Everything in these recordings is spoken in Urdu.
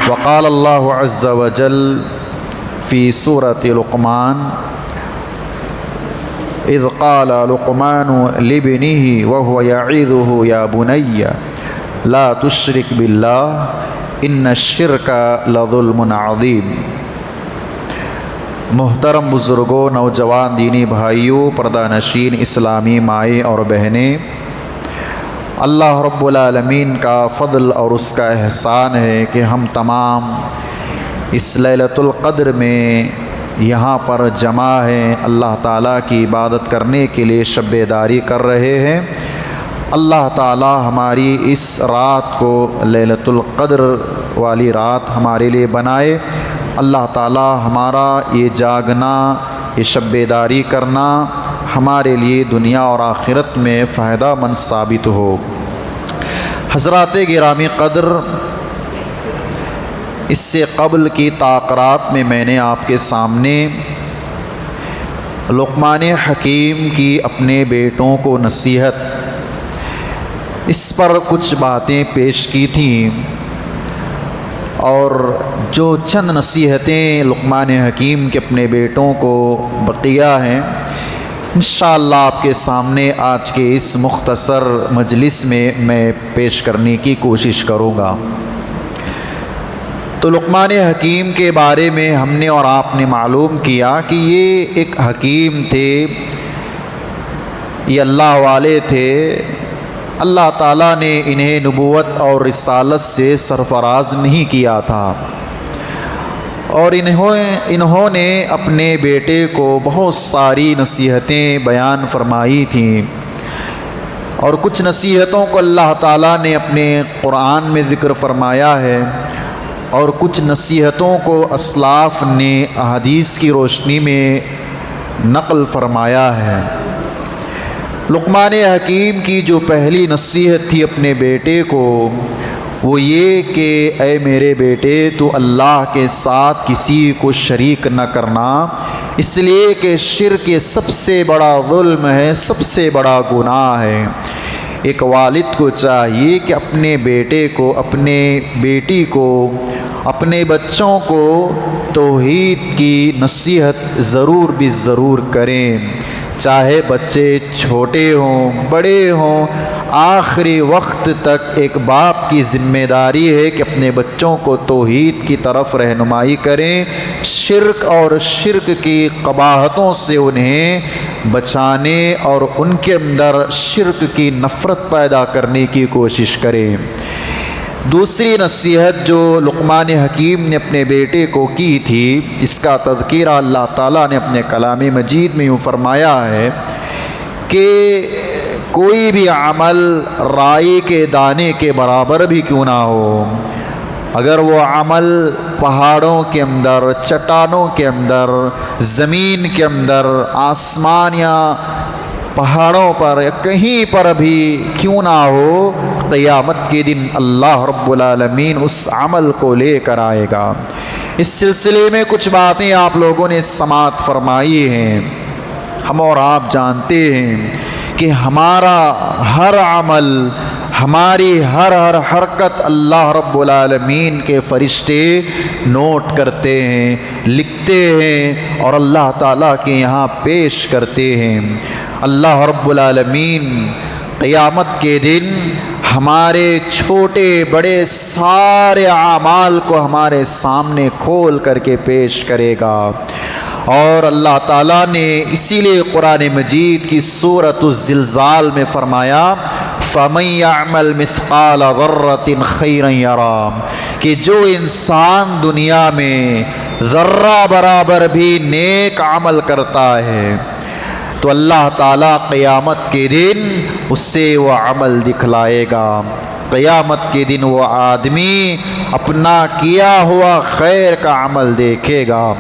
وقال اللہ عز وجل فی سورۃ لقمان اذ قال لقمان لابنه وهو يعظه یا بنی لا تشرک باللہ ان الشرک لظلم عظیم۔ محترم بزرگوں، نوجوان دینی بھائیوں، پردہ نشین اسلامی مائیں اور بہنیں، اللہ رب العالمین کا فضل اور اس کا احسان ہے کہ ہم تمام اس لیلۃ القدر میں یہاں پر جمع ہیں، اللہ تعالیٰ کی عبادت کرنے کے لیے شب بیداری کر رہے ہیں۔ اللہ تعالیٰ ہماری اس رات کو لیلۃ القدر والی رات ہمارے لیے بنائے۔ اللہ تعالیٰ ہمارا یہ جاگنا، یہ شب بیداری کرنا ہمارے لیے دنیا اور آخرت میں فائدہ مند ثابت ہو۔ حضرات گرامی قدر، اس سے قبل کی تاقرات میں نے آپ کے سامنے لقمان حکیم کی اپنے بیٹوں کو نصیحت، اس پر کچھ باتیں پیش کی تھیں، اور جو چند نصیحتیں لقمان حکیم کے اپنے بیٹوں کو بقیہ ہیں، انشاءاللہ آپ کے سامنے آج کے اس مختصر مجلس میں پیش کرنے کی کوشش کروں گا۔ تو لقمان حکیم کے بارے میں ہم نے اور آپ نے معلوم کیا کہ یہ ایک حکیم تھے، یہ اللہ والے تھے۔ اللہ تعالیٰ نے انہیں نبوت اور رسالت سے سرفراز نہیں کیا تھا، اور انہوں نے اپنے بیٹے کو بہت ساری نصیحتیں بیان فرمائی تھیں، اور کچھ نصیحتوں کو اللہ تعالیٰ نے اپنے قرآن میں ذکر فرمایا ہے، اور کچھ نصیحتوں کو اسلاف نے احادیث کی روشنی میں نقل فرمایا ہے۔ لقمان حکیم کی جو پہلی نصیحت تھی اپنے بیٹے کو، وہ یہ کہ اے میرے بیٹے، تو اللہ کے ساتھ کسی کو شریک نہ کرنا، اس لیے کہ شرک سب سے بڑا ظلم ہے، سب سے بڑا گناہ ہے۔ ایک والد کو چاہیے کہ اپنے بیٹے کو، اپنے بیٹی کو، اپنے بچوں کو توحید کی نصیحت ضرور بھی ضرور کریں، چاہے بچے چھوٹے ہوں بڑے ہوں۔ آخری وقت تک ایک باپ کی ذمہ داری ہے کہ اپنے بچوں کو توحید کی طرف رہنمائی کریں، شرک اور شرک کی قباحتوں سے انہیں بچانے اور ان کے اندر شرک کی نفرت پیدا کرنے کی کوشش کریں۔ دوسری نصیحت جو لقمان حکیم نے اپنے بیٹے کو کی تھی، اس کا تذکرہ اللہ تعالیٰ نے اپنے کلام مجید میں یوں فرمایا ہے کہ کوئی بھی عمل رائی کے دانے کے برابر بھی کیوں نہ ہو، اگر وہ عمل پہاڑوں کے اندر، چٹانوں کے اندر، زمین کے اندر، آسمان یا پہاڑوں پر یا کہیں پر بھی کیوں نہ ہو، قیامت کے دن اللہ رب العالمین اس عمل کو لے کر آئے گا۔ اس سلسلے میں کچھ باتیں آپ لوگوں نے سماعت فرمائی ہیں۔ ہم اور آپ جانتے ہیں کہ ہمارا ہر عمل، ہماری ہر حرکت اللہ رب العالمین کے فرشتے نوٹ کرتے ہیں، لکھتے ہیں، اور اللہ تعالیٰ کے یہاں پیش کرتے ہیں۔ اللہ رب العالمین قیامت کے دن ہمارے چھوٹے بڑے سارے اعمال کو ہمارے سامنے کھول کر کے پیش کرے گا، اور اللہ تعالیٰ نے اسی لیے قرآن مجید کی سورۃ الزلزال میں فرمایا فَمَن يَعْمَلْ مِثْقَالَ ذَرَّةٍ خَيْرًا يَرَهُ، کہ جو انسان دنیا میں ذرہ برابر بھی نیک عمل کرتا ہے تو اللہ تعالیٰ قیامت کے دن اس سے وہ عمل دکھلائے گا۔ قیامت کے دن وہ آدمی اپنا کیا ہوا خیر کا عمل دیکھے گا،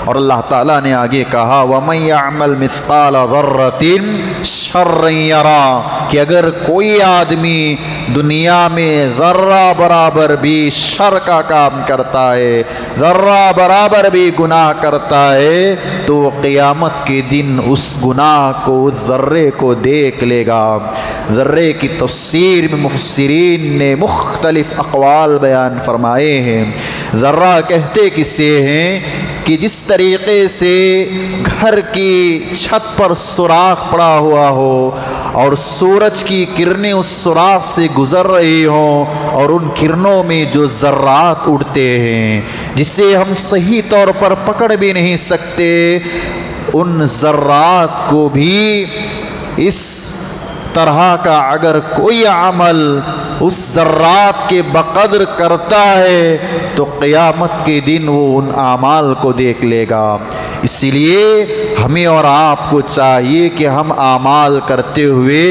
اور اللہ تعالیٰ نے آگے کہا وَمَن يَعْمَلْ مِثْقَالَ ذَرَّةٍ شَرًّا يَرَهُ کہ اگر کوئی آدمی دنیا میں ذرہ برابر بھی شر کا کام کرتا ہے، ذرہ برابر بھی گناہ کرتا ہے، تو وہ قیامت کے دن اس گناہ کو، اس ذرے کو دیکھ لے گا۔ ذرے کی تفسیر میں مفسرین نے مختلف اقوال بیان فرمائے ہیں۔ ذرہ کہتے کسے ہیں کہ جس طریقے سے گھر کی چھت پر سوراخ پڑا ہوا ہو اور سورج کی کرنیں اس سوراخ سے گزر رہی ہوں اور ان کرنوں میں جو ذرات اڑتے ہیں جسے ہم صحیح طور پر پکڑ بھی نہیں سکتے، ان ذرات کو بھی اس طرح کا اگر کوئی عمل اس ذرات کے بقدر کرتا ہے تو قیامت کے دن وہ ان اعمال کو دیکھ لے گا۔ اسی لیے ہمیں اور آپ کو چاہیے کہ ہم اعمال کرتے ہوئے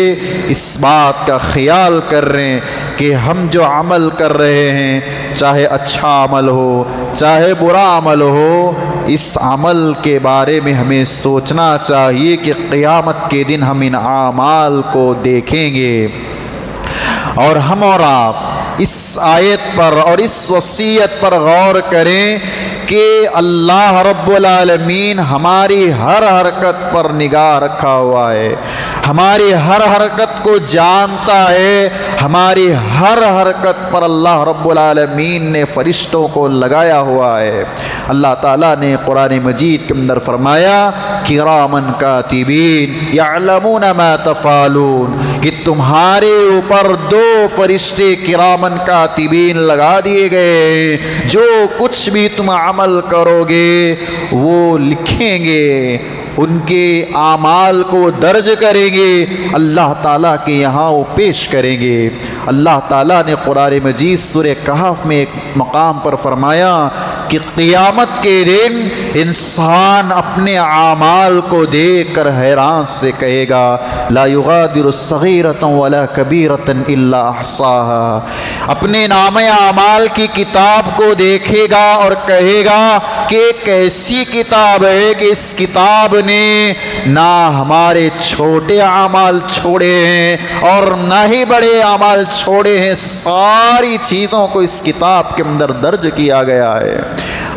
اس بات کا خیال کر رہے ہیں کہ ہم جو عمل کر رہے ہیں، چاہے اچھا عمل ہو چاہے برا عمل ہو، اس عمل کے بارے میں ہمیں سوچنا چاہیے کہ قیامت کے دن ہم ان اعمال کو دیکھیں گے۔ اور ہم اور آپ اس آیت پر اور اس وصیت پر غور کریں کہ اللہ رب العالمین ہماری ہر حرکت پر نگاہ رکھا ہوا ہے، ہماری ہر حرکت کو جانتا ہے، ہماری ہر حرکت پر اللہ رب العالمین نے فرشتوں کو لگایا ہوا ہے۔ اللہ تعالیٰ نے قرآن مجید کے اندر فرمایا کرامن کاتبین یعلمون ما تفعلون کہ تمہارے اوپر 2 فرشتے کرامن کاتبین لگا دیے گئے، جو کچھ بھی تم عمل کرو گے وہ لکھیں گے، ان کے اعمال کو درج کریں گے، اللہ تعالیٰ کے یہاں وہ پیش کریں گے۔ اللہ تعالیٰ نے قرآن مجید سورہ کہف میں ایک مقام پر فرمایا کہ قیامت کے دن انسان اپنے اعمال کو دیکھ کر حیران سے کہے گا لا یغادر صغیرۃ ولا کبیرۃ الا احصاها، اپنے نام اعمال کی کتاب کو دیکھے گا اور کہے گا کہ ایک ایسی کتاب ہے کہ اس کتاب نے نہ ہمارے چھوٹے اعمال چھوڑے ہیں اور نہ ہی بڑے اعمال چھوڑے ہیں، ساری چیزوں کو اس کتاب کے اندر درج کیا گیا ہے۔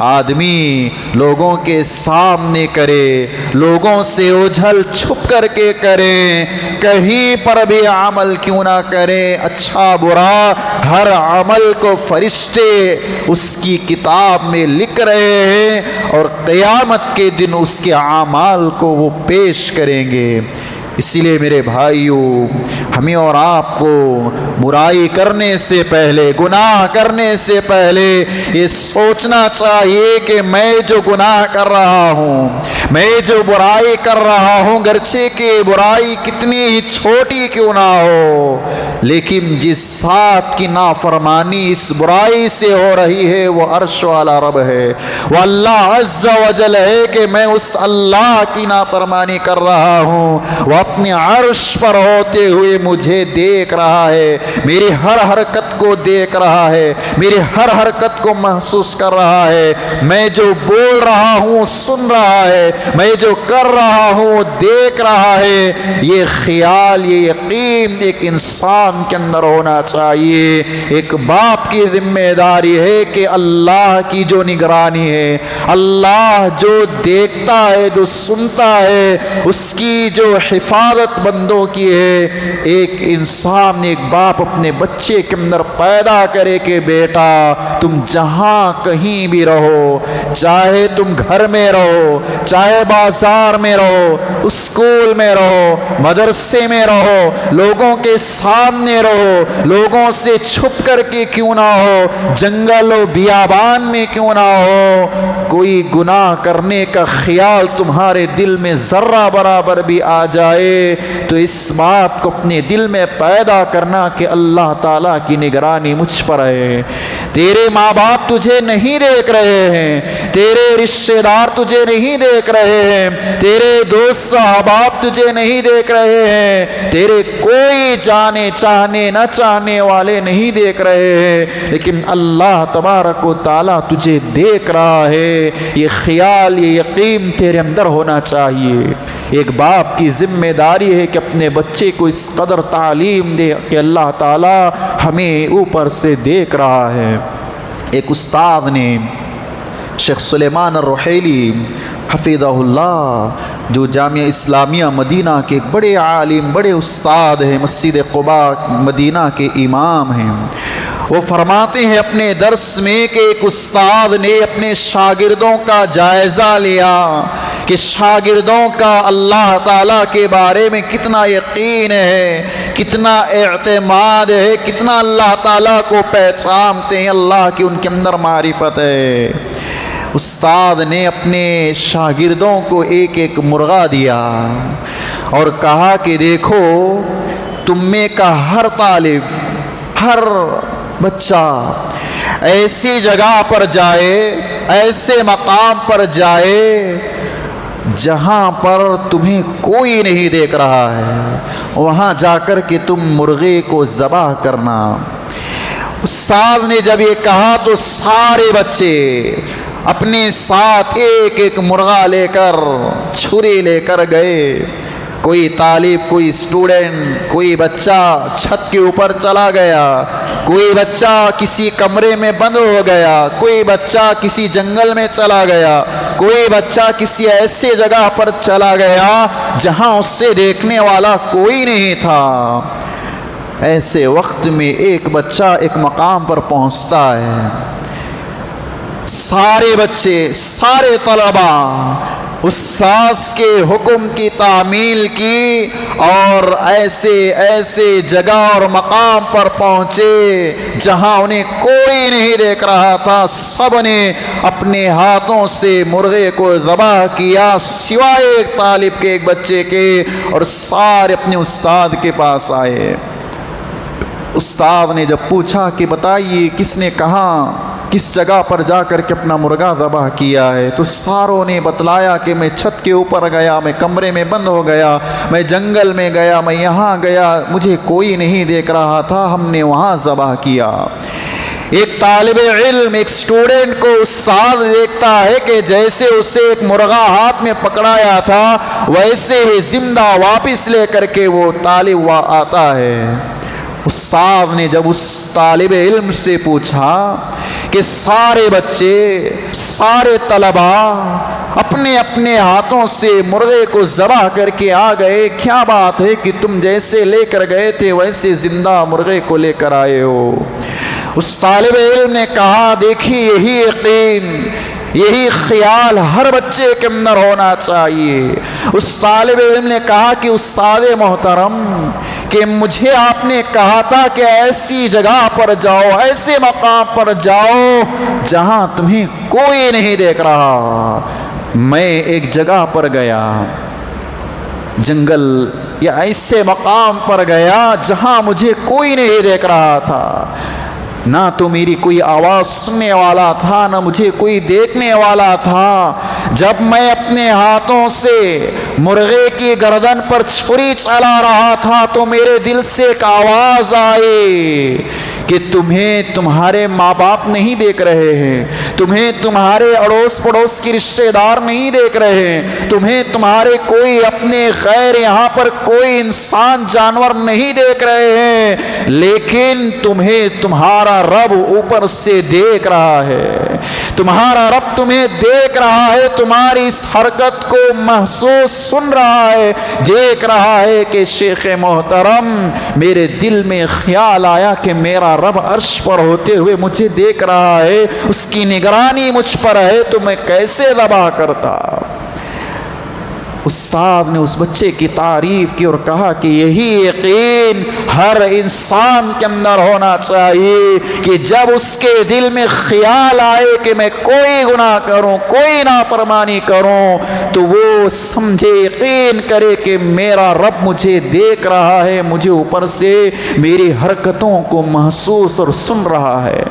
آدمی لوگوں کے سامنے کرے، لوگوں سے اجھل چھپ کر کے کریں، کہیں پر بھی عمل کیوں نہ کریں، اچھا برا ہر عمل کو فرشتے اس کی کتاب میں لکھ رہے ہیں اور قیامت کے دن اس کے اعمال کو وہ پیش کریں گے۔ اسی لیے میرے بھائیوں، ہمیں اور آپ کو برائی کرنے سے پہلے، گناہ کرنے سے پہلے یہ سوچنا چاہیے کہ میں جو گناہ کر رہا ہوں، میں جو برائی کر رہا ہوں، گرچہ کہ برائی کتنی ہی چھوٹی کیوں نہ ہو، لیکن جس ذات کی نافرمانی اس برائی سے ہو رہی ہے وہ عرش والا رب ہے، وہ اللہ عز و جل ہے کہ میں اس اللہ کی نافرمانی کر رہا ہوں، وہ اپنے عرش پر ہوتے ہوئے مجھے دیکھ رہا ہے، میری ہر حرکت کو دیکھ رہا ہے، میری ہر حرکت کو محسوس کر رہا ہے، میں جو بول رہا ہوں سن رہا ہے، میں جو کر رہا ہوں دیکھ رہا ہے۔ یہ خیال، یہ یقین ایک انسان کے اندر ہونا چاہیے۔ ایک باپ کی ذمہ داری ہے کہ اللہ کی جو نگرانی ہے، اللہ جو دیکھتا ہے، جو سنتا ہے، اس کی جو حفاظت بندوں کی ہے۔ ایک انسان، ایک باپ اپنے بچے کے اندر پیدا کرے کہ بیٹا تم جہاں کہیں بھی رہو، چاہے تم گھر میں رہو، چاہے بازار میں رہو، اسکول میں رہو، مدرسے میں رہو، لوگوں کے سامنے رہو، لوگوں سے چھپ کر کے کیوں نہ ہو، جنگل و بیابان میں کیوں نہ ہو، کوئی گناہ کرنے کا خیال تمہارے دل میں ذرہ برابر بھی آ جائے تو اس بات کو اپنے دل میں پیدا کرنا کہ اللہ تعالیٰ کی نگرانی مجھ پر ہے۔ تیرے ماں باپ تجھے نہیں دیکھ رہے ہیں، تیرے رشتہ دار تجھے نہیں دیکھ رہے ہیں، تیرے دوست احباب تجھے نہیں دیکھ رہے ہیں، تیرے کوئی جانے چاہنے نہ چاہنے والے نہیں دیکھ رہے ہیں، لیکن اللہ تبارک و تعالیٰ تجھے دیکھ رہا ہے۔ ہے، یہ خیال، یہ یقین تیرے اندر ہونا چاہیے۔ ایک باپ کی ذمہ داری ہے کہ اپنے بچے کو اس قدر تعلیم دے کہ اللہ تعالی ہمیں اوپر سے دیکھ رہا ہے۔ ایک استاد نے، شیخ سلیمان الرحیلی حفظہ اللہ، جو جامعہ اسلامیہ مدینہ کے ایک بڑے عالم، بڑے استاد ہیں، مسجد قباء مدینہ کے امام ہیں، وہ فرماتے ہیں اپنے درس میں کہ ایک استاد نے اپنے شاگردوں کا جائزہ لیا کہ شاگردوں کا اللہ تعالیٰ کے بارے میں کتنا یقین ہے، کتنا اعتماد ہے، کتنا اللہ تعالیٰ کو پہچانتے ہیں، اللہ کی ان کے اندر معرفت ہے۔ استاد نے اپنے شاگردوں کو ایک ایک مرغا دیا اور کہا کہ دیکھو، تم میں کا ہر طالب، ہر بچہ ایسی جگہ پر جائے، ایسے مقام پر جائے جہاں پر تمہیں کوئی نہیں دیکھ رہا ہے، وہاں جا کر کے تم مرغے کو ذبح کرنا۔ استاد نے جب یہ کہا تو سارے بچے اپنے ساتھ ایک ایک مرغا لے کر، چھری لے کر گئے۔ کوئی طالب، کوئی اسٹوڈنٹ، کوئی بچہ چھت کے اوپر چلا گیا، کوئی بچہ کسی کمرے میں بند ہو گیا، کوئی بچہ کسی جنگل میں چلا گیا، کوئی بچہ کسی ایسے جگہ پر چلا گیا جہاں اس سے دیکھنے والا کوئی نہیں تھا۔ ایسے وقت میں ایک بچہ ایک مقام پر پہنچتا ہے، سارے بچے، سارے طلبہ استاذ کے حکم کی تعمیل کی اور ایسے جگہ اور مقام پر پہنچے جہاں انہیں کوئی نہیں دیکھ رہا تھا۔ سب نے اپنے ہاتھوں سے مرغے کو ذبح کیا سوائے ایک طالب کے، ایک بچے کے، اور سارے اپنے استاد کے پاس آئے۔ استاد نے جب پوچھا کہ بتائیے کس نے کہاں، کس جگہ پر جا کر کے اپنا مرغا ذبح کیا ہے، تو ساروں نے بتلایا کہ میں چھت کے اوپر گیا، میں کمرے میں بند ہو گیا، میں جنگل میں گیا، میں یہاں گیا، مجھے کوئی نہیں دیکھ رہا تھا، ہم نے وہاں ذبح کیا۔ ایک طالب علم، ایک اسٹوڈنٹ کو استاد دیکھتا ہے کہ جیسے اسے ایک مرغا ہاتھ میں پکڑایا تھا ویسے ہی زندہ واپس لے کر کے وہ طالب آتا ہے۔ استاد نے جب اس طالب علم سے پوچھا کہ سارے بچے، سارے طلبہ اپنے اپنے ہاتھوں سے مرغے کو ذبح کر کے آ گئے، کیا بات ہے کہ تم جیسے لے کر گئے تھے ویسے زندہ مرغے کو لے کر آئے ہو؟ اس طالب علم نے کہا دیکھیے، یہی یقین، یہی خیال ہر بچے کے اندر ہونا چاہیے۔ اس طالب علم نے کہا کہ استاد محترم، کہ مجھے آپ نے کہا تھا کہ ایسی جگہ پر جاؤ، ایسے مقام پر جاؤ جہاں تمہیں کوئی نہیں دیکھ رہا۔ میں ایک جگہ پر گیا، جنگل یا ایسے مقام پر گیا جہاں مجھے کوئی نہیں دیکھ رہا تھا، نہ تو میری کوئی آواز سننے والا تھا، نہ مجھے کوئی دیکھنے والا تھا۔ جب میں اپنے ہاتھوں سے مرغے کی گردن پر چھری چلا رہا تھا تو میرے دل سے ایک آواز آئی کہ تمہیں تمہارے ماں باپ نہیں دیکھ رہے ہیں، تمہیں تمہارے اڑوس پڑوس کی رشتے دار نہیں دیکھ رہے ہیں، تمہیں تمہارے کوئی اپنے غیر یہاں پر کوئی انسان جانور نہیں دیکھ رہے ہیں، لیکن تمہیں تمہارا رب اوپر سے دیکھ رہا ہے، تمہارا رب تمہیں دیکھ رہا ہے، تمہاری اس حرکت کو محسوس سن رہا ہے، دیکھ رہا ہے۔ کہ شیخ محترم، میرے دل میں خیال آیا کہ میرا رب عرش پر ہوتے ہوئے مجھے دیکھ رہا ہے، اس کی نگرانی مجھ پر ہے، تو میں کیسے ذبح کرتا؟ استاد نے اس بچے کی تعریف کی اور کہا کہ یہی یقین ہر انسان کے اندر ہونا چاہیے کہ جب اس کے دل میں خیال آئے کہ میں کوئی گناہ کروں، کوئی نافرمانی کروں، تو وہ سمجھے، یقین کرے کہ میرا رب مجھے دیکھ رہا ہے، مجھے اوپر سے میری حرکتوں کو محسوس اور سن رہا ہے۔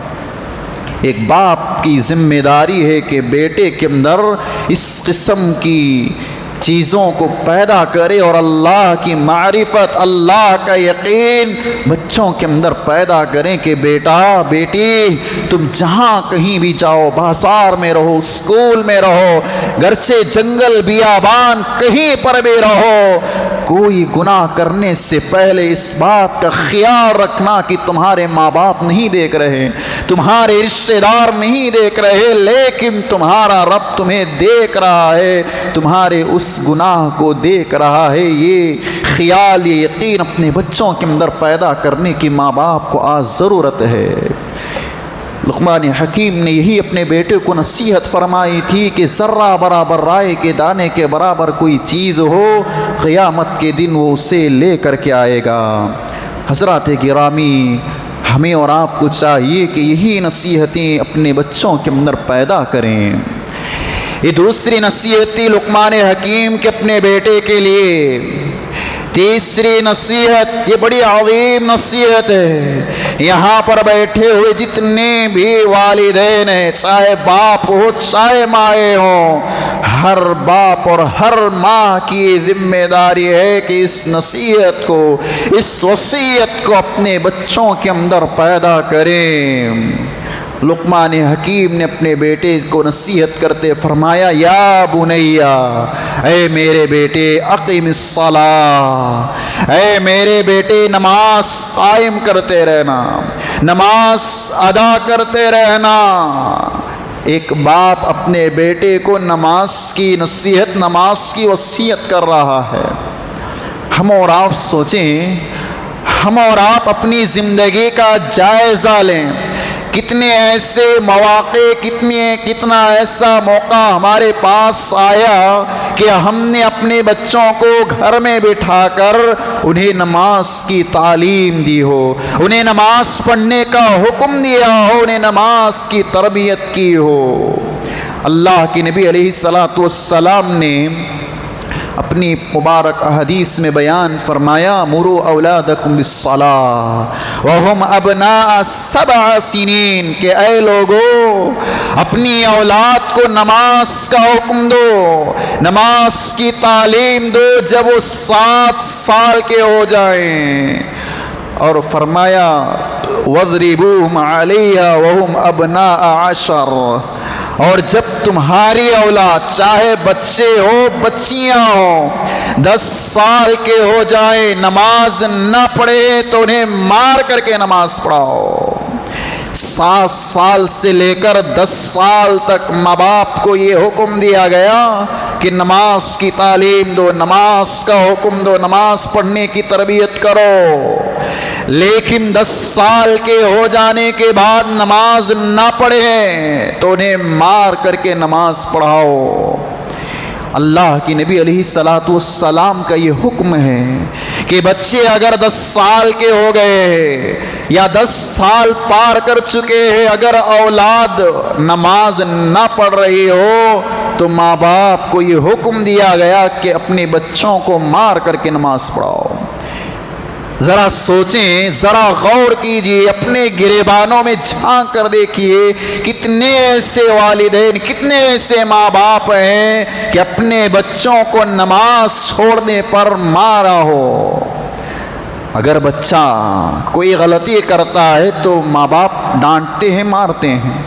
ایک باپ کی ذمہ داری ہے کہ بیٹے کے اندر اس قسم کی چیزوں کو پیدا کرے اور اللہ کی معرفت، اللہ کا یقین بچوں کے اندر پیدا کریں کہ بیٹا بیٹی تم جہاں کہیں بھی جاؤ، بازار میں رہو، اسکول میں رہو، گرچہ جنگل بیابان کہیں پر بھی رہو، کوئی گناہ کرنے سے پہلے اس بات کا خیال رکھنا کہ تمہارے ماں باپ نہیں دیکھ رہے، تمہارے رشتہ دار نہیں دیکھ رہے، لیکن تمہارا رب تمہیں دیکھ رہا ہے، تمہارے اس گناہ کو دیکھ رہا ہے۔ یہ خیال، یہ یقین اپنے بچوں کے اندر پیدا کرنے کی ماں باپ کو آج ضرورت ہے۔ لقمان حکیم نے یہی اپنے بیٹے کو نصیحت فرمائی تھی کہ ذرہ برابر رائے کے دانے کے برابر کوئی چیز ہو، قیامت کے دن وہ اسے لے کر کے آئے گا۔ حضرات گرامی، ہمیں اور آپ کو چاہیے کہ یہی نصیحتیں اپنے بچوں کے اندر پیدا کریں۔ یہ دوسری نصیحت تھی لقمان حکیم کے اپنے بیٹے کے لیے۔ تیسری نصیحت، یہ بڑی عظیم نصیحت ہے۔ یہاں پر بیٹھے ہوئے جتنے بھی والدین ہیں، چاہے باپ ہو چاہے مائیں ہوں، ہر باپ اور ہر ماں کی ذمہ داری ہے کہ اس نصیحت کو، اس وصیت کو اپنے بچوں کے اندر پیدا کریں۔ لقمان حکیم نے اپنے بیٹے کو نصیحت کرتے فرمایا، یا بنیا، اے میرے بیٹے، اقیم الصلاۃ، اے میرے بیٹے نماز قائم کرتے رہنا، نماز ادا کرتے رہنا۔ ایک باپ اپنے بیٹے کو نماز کی نصیحت، نماز کی وصیت کر رہا ہے۔ ہم اور آپ سوچیں، ہم اور آپ اپنی زندگی کا جائزہ لیں، کتنے ایسے مواقع، کتنا ایسا موقع ہمارے پاس آیا کہ ہم نے اپنے بچوں کو گھر میں بٹھا کر انہیں نماز کی تعلیم دی ہو، انہیں نماز پڑھنے کا حکم دیا ہو، انہیں نماز کی تربیت کی ہو۔ اللہ کے نبی علیہ الصلاۃ والسلام نے اپنی مبارک حدیث میں بیان فرمایا، مروا اولادکم بالصلاۃ وہم ابناء 7 سنین، کہ اے لوگو اپنی اولاد کو نماز کا حکم دو، نماز کی تعلیم دو جب وہ 7 سال کے ہو جائیں، اور فرمایا وَاضْرِبُوهُمْ عَلَيْهَا وَهُمْ أَبْنَاءَ 10، اور جب تمہاری اولاد چاہے بچے ہو بچیاں ہوں 10 سال کے ہو جائیں، نماز نہ پڑھے تو انہیں مار کر کے نماز پڑھاؤ۔ 7 سال سے لے کر 10 سال تک ماں باپ کو یہ حکم دیا گیا کہ نماز کی تعلیم دو، نماز کا حکم دو، نماز پڑھنے کی تربیت کرو۔ لیکن 10 سال کے ہو جانے کے بعد نماز نہ پڑھیں تو انہیں مار کر کے نماز پڑھاؤ۔ اللہ کی نبی علیہ الصلاۃ والسلام کا یہ حکم ہے کہ بچے اگر 10 سال کے ہو گئے ہیں یا 10 سال پار کر چکے ہیں، اگر اولاد نماز نہ پڑھ رہی ہو تو ماں باپ کو یہ حکم دیا گیا کہ اپنے بچوں کو مار کر کے نماز پڑھاؤ۔ ذرا سوچیں، ذرا غور کیجئے، اپنے گریبانوں میں جھانک کر دیکھیے، کتنے ایسے والدین، کتنے ایسے ماں باپ ہیں کہ اپنے بچوں کو نماز چھوڑنے پر مارا ہو۔ اگر بچہ کوئی غلطی کرتا ہے تو ماں باپ ڈانٹتے ہیں، مارتے ہیں۔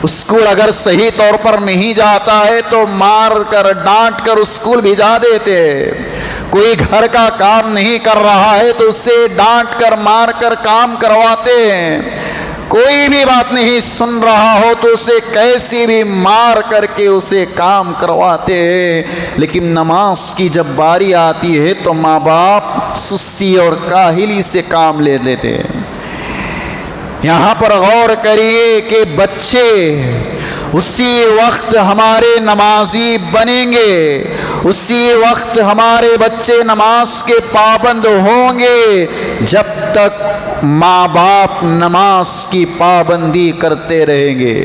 اسکول اگر صحیح طور پر نہیں جاتا ہے تو مار کر ڈانٹ کر اسکول بھیجا دیتے ہیں۔ کوئی گھر کا کام نہیں کر رہا ہے تو اسے ڈانٹ کر مار کر کام کرواتے ہیں۔ کوئی بھی بات نہیں سن رہا ہو تو اسے کیسی بھی مار کر کے اسے کام کرواتے ہیں۔ لیکن نماز کی جب باری آتی ہے تو ماں باپ سستی اور کاہلی سے کام لے لیتے ہیں۔ یہاں پر غور کریے کہ بچے اسی وقت ہمارے نمازی بنیں گے، اسی وقت ہمارے بچے نماز کے پابند ہوں گے جب تک ماں باپ نماز کی پابندی کرتے رہیں گے۔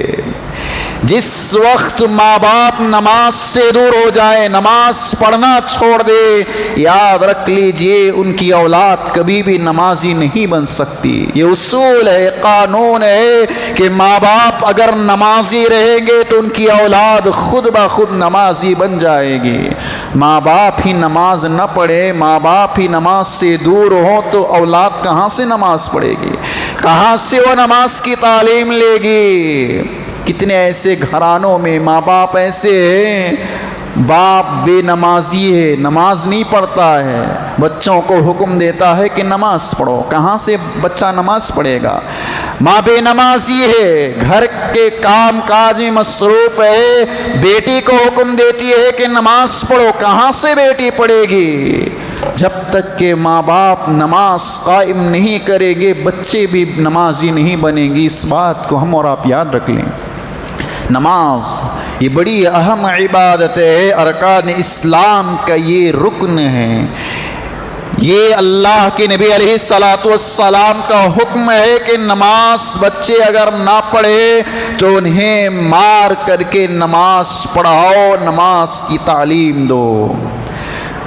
جس وقت ماں باپ نماز سے دور ہو جائے، نماز پڑھنا چھوڑ دے، یاد رکھ لیجئے ان کی اولاد کبھی بھی نمازی نہیں بن سکتی۔ یہ اصول ہے، قانون ہے کہ ماں باپ اگر نمازی رہیں گے تو ان کی اولاد خود بخود نمازی بن جائے گی۔ ماں باپ ہی نماز نہ پڑھے، ماں باپ ہی نماز سے دور ہو تو اولاد کہاں سے نماز پڑھے گی؟ کہاں سے وہ نماز کی تعلیم لے گی؟ کتنے ایسے گھرانوں میں ماں باپ ایسے ہیں، باپ بے نمازی ہے، نماز نہیں پڑھتا ہے، بچوں کو حکم دیتا ہے کہ نماز پڑھو۔ کہاں سے بچہ نماز پڑھے گا؟ ماں بے نمازی ہے، گھر کے کام کاج میں مصروف ہے، بیٹی کو حکم دیتی ہے کہ نماز پڑھو۔ کہاں سے بیٹی پڑھے گی؟ جب تک کہ ماں باپ نماز قائم نہیں کریں گے، بچے بھی نمازی نہیں بنیں گے۔ اس بات کو ہم اور آپ یاد رکھ لیں۔ نماز یہ بڑی اہم عبادت ہے، ارکان اسلام کا یہ رکن ہے۔ یہ اللہ کے نبی علیہ الصلوۃ والسلام کا حکم ہے کہ نماز بچے اگر نہ پڑھے تو انہیں مار کر کے نماز پڑھاؤ، نماز کی تعلیم دو۔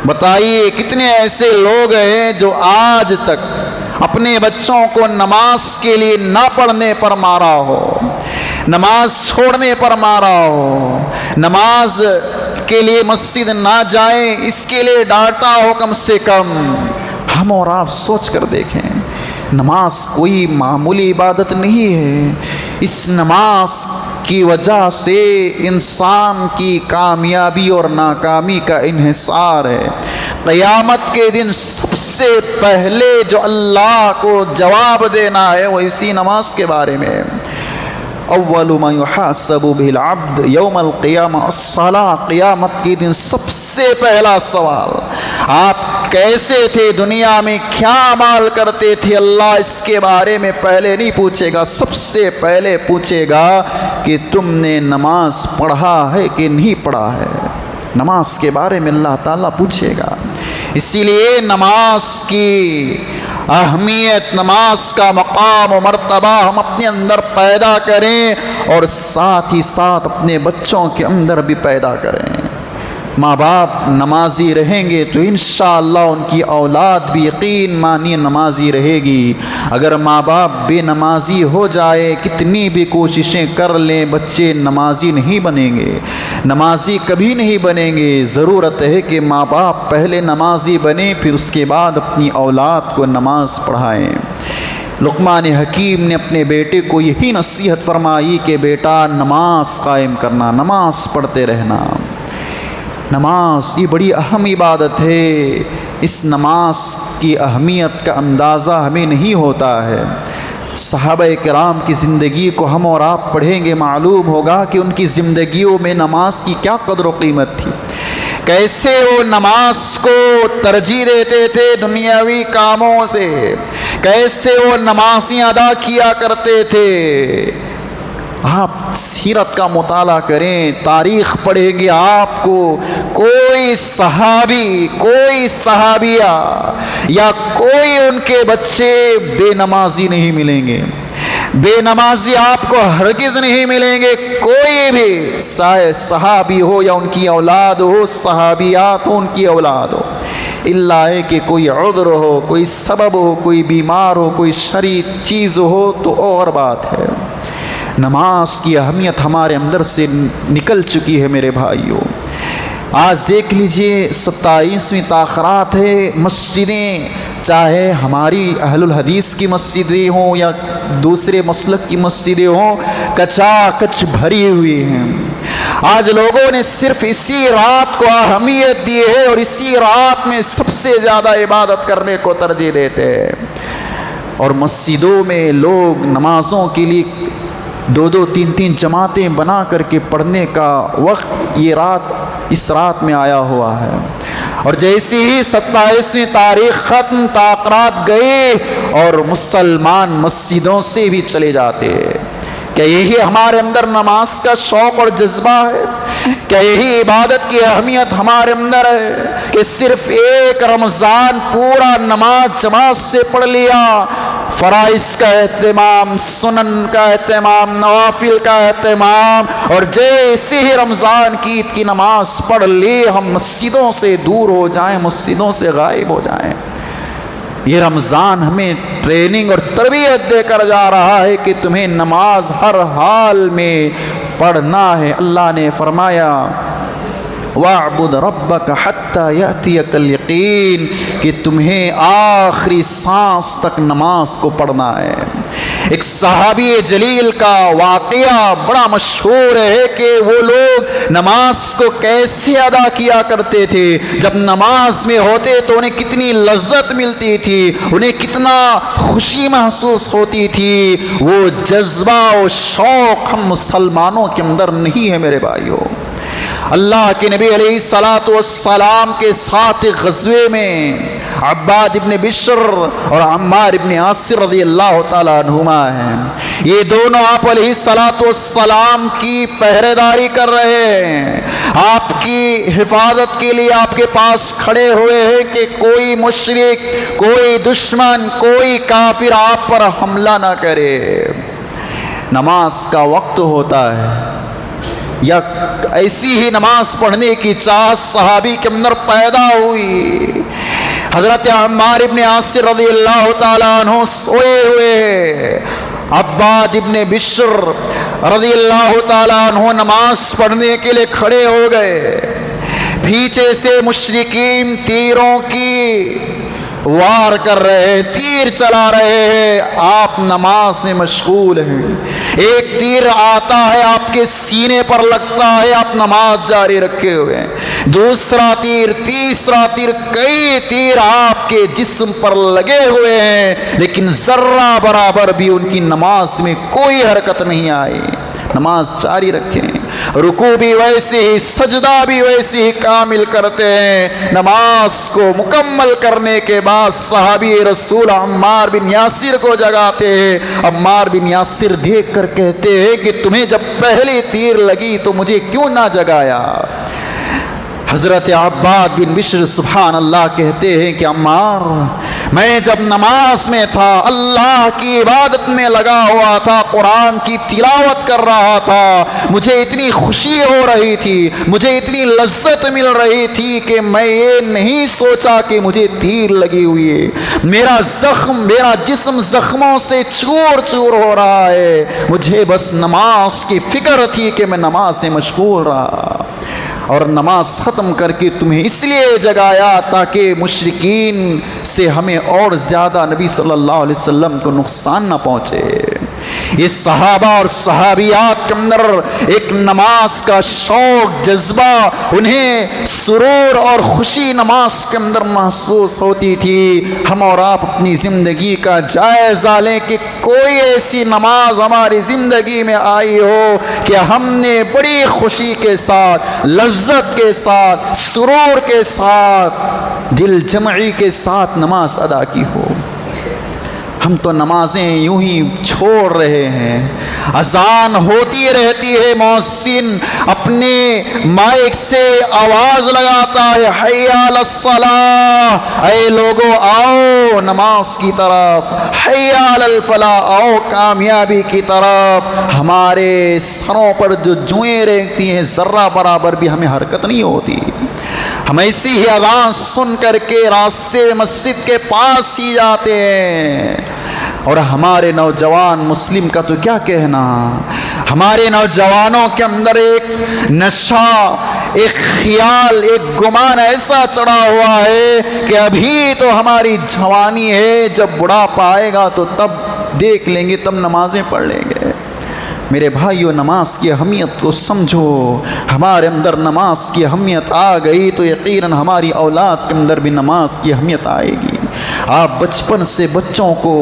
بتائیے کتنے ایسے لوگ ہیں جو آج تک اپنے بچوں کو نماز کے لیے نہ پڑھنے پر مارا ہو، نماز چھوڑنے پر مارا ہو، نماز کے لیے مسجد نہ جائیں اس کے لیے ڈانٹا ہو۔ کم سے کم ہم اور آپ سوچ کر دیکھیں، نماز کوئی معمولی عبادت نہیں ہے۔ اس نماز کی وجہ سے انسان کی کامیابی اور ناکامی کا انحصار ہے۔ قیامت کے دن سب سے پہلے جو اللہ کو جواب دینا ہے وہ اسی نماز کے بارے میں۔ اول ما يحاسب به العبد یوم القیامہ الصلاۃ، قیامت کے دن سب سے پہلا سوال، آپ کیسے تھے دنیا میں، کیا اعمال کرتے تھے، اللہ اس کے بارے میں پہلے نہیں پوچھے گا، سب سے پہلے پوچھے گا کہ تم نے نماز پڑھا ہے کہ نہیں پڑھا ہے۔ نماز کے بارے میں اللہ تعالیٰ پوچھے گا۔ اسی لیے نماز کی اہمیت، نماز کا مقام و مرتبہ ہم اپنے اندر پیدا کریں اور ساتھ ہی ساتھ اپنے بچوں کے اندر بھی پیدا کریں۔ ماں باپ نمازی رہیں گے تو انشاءاللہ ان کی اولاد بھی یقین مانیے نمازی رہے گی۔ اگر ماں باپ بے نمازی ہو جائے، کتنی بھی کوششیں کر لیں، بچے نمازی نہیں بنیں گے، نمازی کبھی نہیں بنیں گے۔ ضرورت ہے کہ ماں باپ پہلے نمازی بنیں، پھر اس کے بعد اپنی اولاد کو نماز پڑھائیں۔ لقمان حکیم نے اپنے بیٹے کو یہی نصیحت فرمائی کہ بیٹا نماز قائم کرنا، نماز پڑھتے رہنا۔ نماز یہ بڑی اہم عبادت ہے، اس نماز کی اہمیت کا اندازہ ہمیں نہیں ہوتا ہے۔ صحابہ کرام کی زندگی کو ہم اور آپ پڑھیں گے، معلوم ہوگا کہ ان کی زندگیوں میں نماز کی کیا قدر و قیمت تھی، کیسے وہ نماز کو ترجیح دیتے تھے دنیاوی کاموں سے، کیسے وہ نمازیں ادا کیا کرتے تھے۔ آپ سیرت کا مطالعہ کریں، تاریخ پڑھیں گے، آپ کو کوئی صحابی، کوئی صحابیہ یا کوئی ان کے بچے بے نمازی نہیں ملیں گے، بے نمازی آپ کو ہرگز نہیں ملیں گے، کوئی بھی، چاہے صحابی ہو یا ان کی اولاد ہو، صحابیات ہو ان کی اولاد ہو، اللہ ہے کہ کوئی عذر ہو، کوئی سبب ہو، کوئی بیمار ہو، کوئی شرعی چیز ہو تو اور بات ہے۔ نماز کی اہمیت ہمارے اندر سے نکل چکی ہے میرے بھائیوں۔ آج دیکھ لیجئے 27ویں تاخرات ہے، مسجدیں چاہے ہماری اہل الحدیث کی مسجدیں ہوں یا دوسرے مسلک کی مسجدیں ہوں، کچا کچ بھری ہوئی ہیں۔ آج لوگوں نے صرف اسی رات کو اہمیت دی ہے اور اسی رات میں سب سے زیادہ عبادت کرنے کو ترجیح دیتے ہیں، اور مسجدوں میں لوگ نمازوں کے لیے 2-2 3-3 جماعتیں بنا کر کے پڑھنے کا وقت یہ رات اس رات میں آیا ہوا ہے۔ اور جیسی ہی 27ویں تاریخ ختم، تاخرات گئے اور مسلمان مسجدوں سے بھی چلے جاتے ہیں۔ کیا یہی ہمارے اندر نماز کا شوق اور جذبہ ہے؟ کیا یہی عبادت کی اہمیت ہمارے اندر ہے کہ صرف ایک رمضان پورا نماز جماعت سے پڑھ لیا، فرائض کا اہتمام، سنن کا اہتمام، نوافل کا اہتمام، اور جیسے ہی رمضان کی عید کی نماز پڑھ لے ہم مسجدوں سے دور ہو جائیں، مسجدوں سے غائب ہو جائیں۔ یہ رمضان ہمیں ٹریننگ اور تربیت دے کر جا رہا ہے کہ تمہیں نماز ہر حال میں پڑھنا ہے۔ اللہ نے فرمایا وَاعْبُدْ رَبَّكَ حَتَّى يَأْتِيَكَ الْيَقِينُ کہ تمہیں آخری سانس تک نماز کو پڑھنا ہے۔ ایک صحابی جلیل کا واقعہ بڑا مشہور ہے کہ وہ لوگ نماز کو کیسے ادا کیا کرتے تھے، جب نماز میں ہوتے تو انہیں کتنی لذت ملتی تھی، انہیں کتنا خوشی محسوس ہوتی تھی۔ وہ جذبہ و شوق ہم مسلمانوں کے اندر نہیں ہے میرے بھائیوں۔ اللہ کے نبی علیہ الصلاۃ والسلام کے ساتھ غزوے میں عباد ابن بشر اور عمار ابن یاسر رضی اللہ تعالیٰ عنہما ہیں۔ یہ دونوں آپ علیہ الصلاۃ والسلام کی پہرے داری کر رہے ہیں، آپ کی حفاظت کے لیے آپ کے پاس کھڑے ہوئے ہیں کہ کوئی مشرک، کوئی دشمن، کوئی کافر آپ پر حملہ نہ کرے۔ نماز کا وقت ہوتا ہے، یا ایسی ہی نماز پڑھنے کی چاہت صحابی کے اندر پیدا ہوئی۔ حضرت عمار ابن یاسر رضی اللہ تعالیٰ عنہ سوئے ہوئے، عباد ابن بشر رضی اللہ تعالیٰ عنہ نماز پڑھنے کے لیے کھڑے ہو گئے۔ پیچھے سے مشرکین تیروں کی وار کر رہے ہیں، تیر چلا رہے ہیں، آپ نماز میں مشغول ہیں۔ ایک تیر آتا ہے آپ کے سینے پر لگتا ہے، آپ نماز جاری رکھے ہوئے ہیں۔ دوسرا تیر، تیسرا تیر، کئی تیر آپ کے جسم پر لگے ہوئے ہیں، لیکن ذرہ برابر بھی ان کی نماز میں کوئی حرکت نہیں آئی۔ نماز جاری رکھیں، رکوع بھی ویسے ہی، سجدہ بھی ویسے ہی کامل کرتے ہیں۔ نماز کو مکمل کرنے کے بعد صحابی رسول عمار بن یاسر کو جگاتے ہیں۔ عمار بن یاسر دیکھ کر کہتے ہیں کہ تمہیں جب پہلی تیر لگی تو مجھے کیوں نہ جگایا؟ حضرت عباد بن بشر سبحان اللہ کہتے ہیں کہ عمار، میں جب نماز میں تھا، اللہ کی عبادت میں لگا ہوا تھا، قرآن کی تلاوت کر رہا تھا، مجھے اتنی خوشی ہو رہی تھی، مجھے اتنی لذت مل رہی تھی کہ میں یہ نہیں سوچا کہ مجھے تیر لگی ہوئی ہے۔ میرا جسم زخموں سے چور چور ہو رہا ہے، مجھے بس نماز کی فکر تھی کہ میں نماز سے مشغول رہا، اور نماز ختم کر کے تمہیں اس لیے جگایا تاکہ مشرکین سے ہمیں اور زیادہ نبی صلی اللہ علیہ وسلم کو نقصان نہ پہنچے۔ یہ صحابہ اور صحابیات کے اندر ایک نماز کا شوق، جذبہ، انہیں سرور اور خوشی نماز کے اندر محسوس ہوتی تھی۔ ہم اور آپ اپنی زندگی کا جائزہ لیں کہ کوئی ایسی نماز ہماری زندگی میں آئی ہو کہ ہم نے بڑی خوشی کے ساتھ، لذت کے ساتھ، سرور کے ساتھ، دل جمعی کے ساتھ نماز ادا کی ہو۔ ہم تو نمازیں یوں ہی چھوڑ رہے ہیں، اذان ہوتی رہتی ہے، مؤذن اپنے مائک سے آواز لگاتا ہے، حی علی الصلاۃ، اے لوگوں آؤ نماز کی طرف، حی علی الفلاح، آؤ کامیابی کی طرف۔ ہمارے سروں پر جو جوئیں رہتی ہیں، ذرہ برابر بھی ہمیں حرکت نہیں ہوتی۔ ہم ایسی ہی اذان سن کر کے راستے مسجد کے پاس ہی جاتے ہیں۔ اور ہمارے نوجوان مسلم کا تو کیا کہنا، ہمارے نوجوانوں کے اندر ایک نشہ، ایک خیال، ایک گمان ایسا چڑھا ہوا ہے کہ ابھی تو ہماری جوانی ہے، جب بڑھاپا آئے گا تو تب دیکھ لیں گے، تب نمازیں پڑھ لیں گے۔ میرے بھائیو، نماز کی اہمیت کو سمجھو۔ ہمارے اندر نماز کی اہمیت آ گئی تو یقیناً ہماری اولاد کے اندر بھی نماز کی اہمیت آئے گی۔ آپ بچپن سے بچوں کو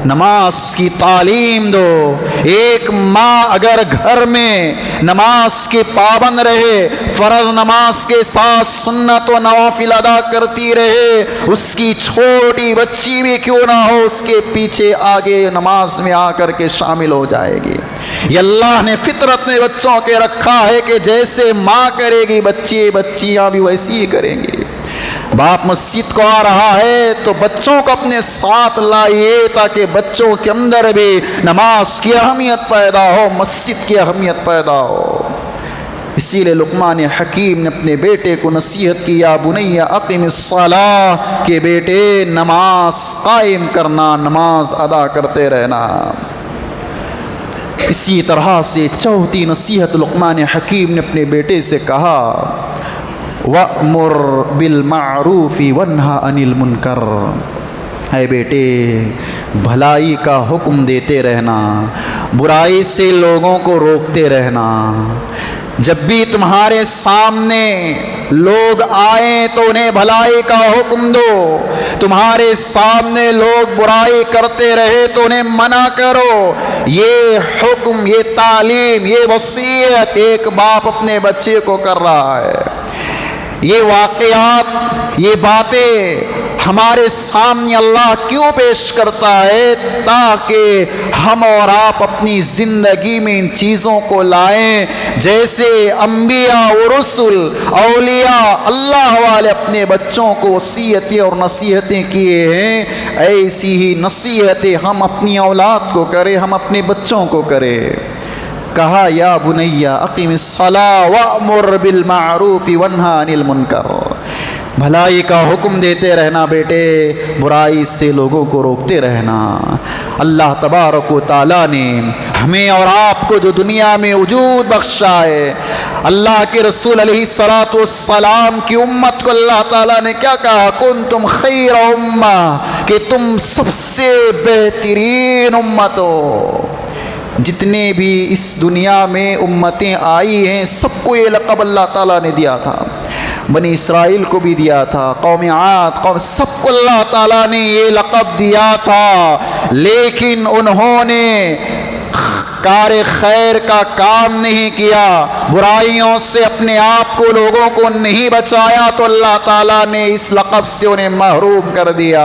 نماز کی تعلیم دو۔ ایک ماں اگر گھر میں نماز کے پابند رہے، فرض نماز کے ساتھ سنت و نوافل ادا کرتی رہے، اس کی چھوٹی بچی بھی کیوں نہ ہو، اس کے پیچھے آگے نماز میں آ کر کے شامل ہو جائے گی۔ یہ اللہ نے فطرت میں بچوں کے رکھا ہے کہ جیسے ماں کرے گی بچیاں بھی ویسی ہی کریں گی۔ باپ مسجد کو آ رہا ہے تو بچوں کو اپنے ساتھ لائیے تاکہ بچوں کے اندر بھی نماز کی اہمیت پیدا ہو، مسجد کی اہمیت پیدا ہو۔ اسی لیے لقمان حکیم نے اپنے بیٹے کو نصیحت کی، یا بنی اقم الصلاۃ، کہ بیٹے نماز قائم کرنا، نماز ادا کرتے رہنا۔ اسی طرح سے چوتھی نصیحت لقمان حکیم نے اپنے بیٹے سے کہا، وَأْمُرْ بِالْمَعْرُوفِ وَانْهَ عَنِ الْمُنْكَرِ، اے بیٹے بھلائی کا حکم دیتے رہنا، برائی سے لوگوں کو روکتے رہنا۔ جب بھی تمہارے سامنے لوگ آئیں تو انہیں بھلائی کا حکم دو، تمہارے سامنے لوگ برائی کرتے رہے تو انہیں منع کرو۔ یہ حکم، یہ تعلیم، یہ وصیت ایک باپ اپنے بچے کو کر رہا ہے۔ یہ واقعات، یہ باتیں ہمارے سامنے اللہ کیوں پیش کرتا ہے؟ تاکہ ہم اور آپ اپنی زندگی میں ان چیزوں کو لائیں، جیسے انبیاء و رسل، اولیاء اللہ والے اپنے بچوں کو وصیتیں اور نصیحتیں کیے ہیں، ایسی ہی نصیحتیں ہم اپنی اولاد کو کریں، ہم اپنے بچوں کو کریں۔ کہا، یا بنی اقم الصلاۃ وامر بالمعروف وانہی عن المنکر، بھلائی کا حکم دیتے رہنا بیٹے، برائی سے لوگوں کو روکتے رہنا۔ اللہ تبارک و تعالیٰ نے ہمیں اور آپ کو جو دنیا میں وجود بخشا ہے، اللہ کے رسول علیہ الصلاۃ والسلام کی امت کو اللہ تعالیٰ نے کیا کہا؟ کنتم خیر امہ، کہ تم سب سے بہترین امت ہو۔ جتنے بھی اس دنیا میں امتیں آئی ہیں سب کو یہ لقب اللہ تعالیٰ نے دیا تھا، بنی اسرائیل کو بھی دیا تھا، قوم عاد، سب کو اللہ تعالیٰ نے یہ لقب دیا تھا، لیکن انہوں نے کار خیر کا کام نہیں کیا، برائیوں سے اپنے آپ کو، لوگوں کو نہیں بچایا، تو اللہ تعالیٰ نے اس لقب سے انہیں محروم کر دیا۔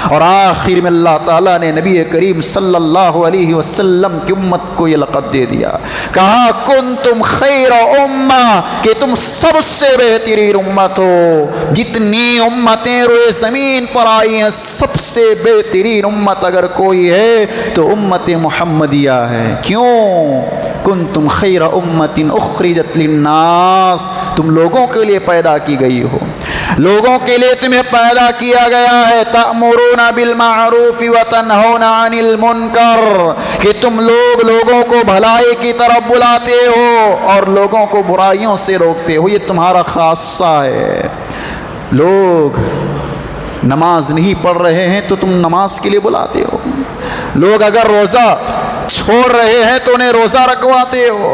اور آخر میں اللہ تعالیٰ نے نبی کریم صلی اللہ علیہ وسلم کی امت کو یہ لقب دے دیا، کہا کنتم خیر امہ، کہ تم سب سے بہترین امت ہو۔ جتنی امتیں روئے زمین پر آئی ہیں، سب سے بہترین امت اگر کوئی ہے تو امت محمدیہ ہے۔ کیوں؟ کنتم خیر امت اخرجت للناس، تم لوگوں کے لیے پیدا کی گئی ہو، لوگوں کے لیے تمہیں پیدا کیا گیا ہے۔ تأمرون بالمعروف وتنہون عن المنکر، کہ تم لوگوں کو بھلائی کی طرف بلاتے ہو اور لوگوں کو برائیوں سے روکتے ہو، یہ تمہارا خاصہ ہے۔ لوگ نماز نہیں پڑھ رہے ہیں تو تم نماز کے لیے بلاتے ہو، لوگ اگر روزہ چھوڑ رہے ہیں تو انہیں روزہ رکھواتے ہو،